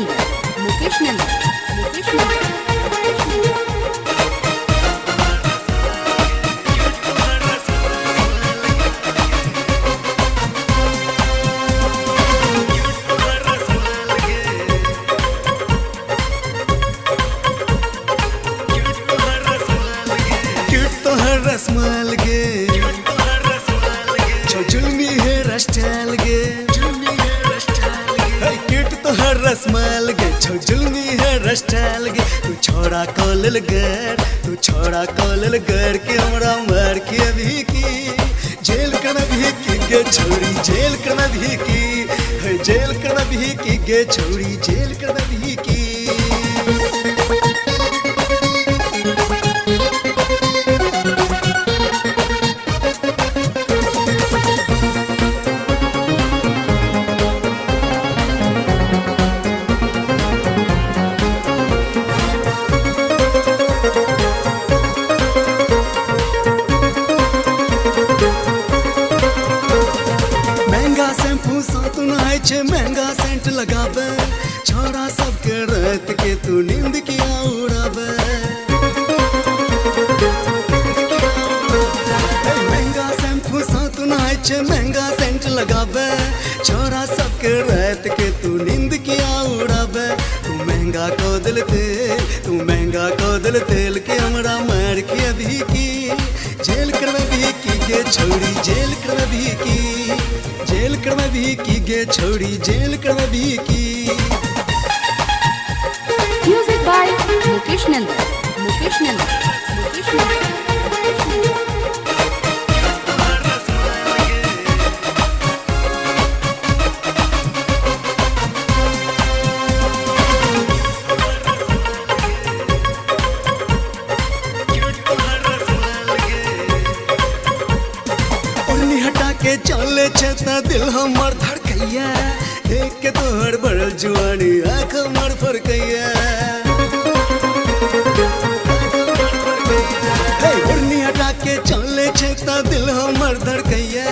मुकेश नंदन रसमाल गे जुलमी hair style गे क्यूट तो हर रसमाल गे जुलमी हेयर स्टाइल गे तू छोड़ा कॉलल गर के हमरा मार के अभी की जेल करना भी की गे छोड़ी जेल करना भी की जेल करना भी की गे छोड़ी जेल करना भी की महंगा सेंट लगावे छोरा सबके रात के तू नींद किया उड़ावे महंगा शैम्पू साथ नहाय छे महंगा सेंट लगावे छोरा सबके रात के तू नींद किया उड़ावे तू महंगा कोदल तेल के हमरा मार के अभी की जेल करवे भी की गे छोड़ी जेल करवे भी की जेल करवे भी की गे छोड़ी जेल करवे भी की म्यूजिक बाय मुकेश नंदन के चले छता दिल हमर धड़कैया देख के तोहर बढ़ल जुआनी आँख हमर फरकैया ओढ़नी हटा के चले छता दिल हमर धड़कैया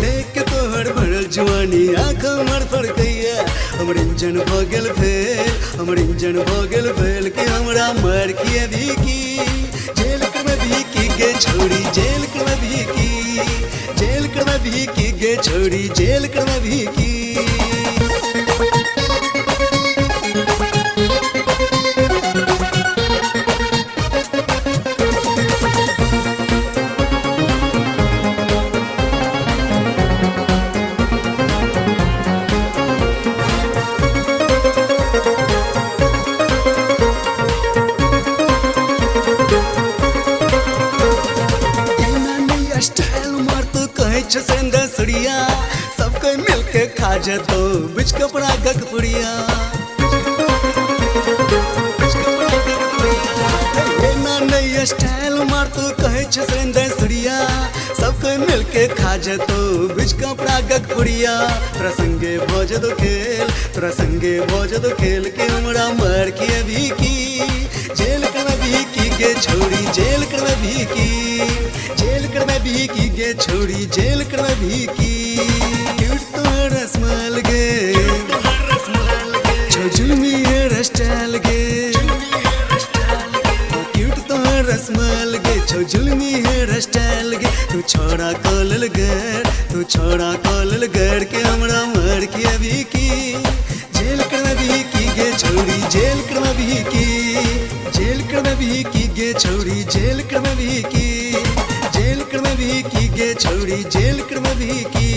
देख के तोहर बढ़ल जुआनी आँख हमर फरकैया हमर इंजन भ गेल फेल के हमरा मार के अभी की जेल करवे भी की गे छोड़ी जेल करवे भी की जेल करवे भी की गे छोड़ी जेल करवे भी की सड़िया सबके मिलके खा जतो बिच कपड़ा गक पुड़िया नई स्टाइल मार तो कहे सड़िया सबके मिलके खा जतो बिच कपड़ा गक पुड़िया तोरा संगे भोज दो खेल के हमरा मार के अभी की जेल करवे भी की गे छोड़ी जेल करवे भी की जेल करवे भी की गे छोड़ी जेल करवे भी की क्यूट तो रसमाल गे जुलमी हेयर स्टाइल गे क्यूट तो रसमाल गे जुलमी हेयर स्टाइल गे तू छोड़ा कॉलल गर के हमरा मार के अभी की जेल करवे भी की गे छोड़ी जेल करवे भी की जेल करवे भी की गे छोड़ी जेल करवे भी की जेल करवे भी की गे छोड़ी जेल करवे भी की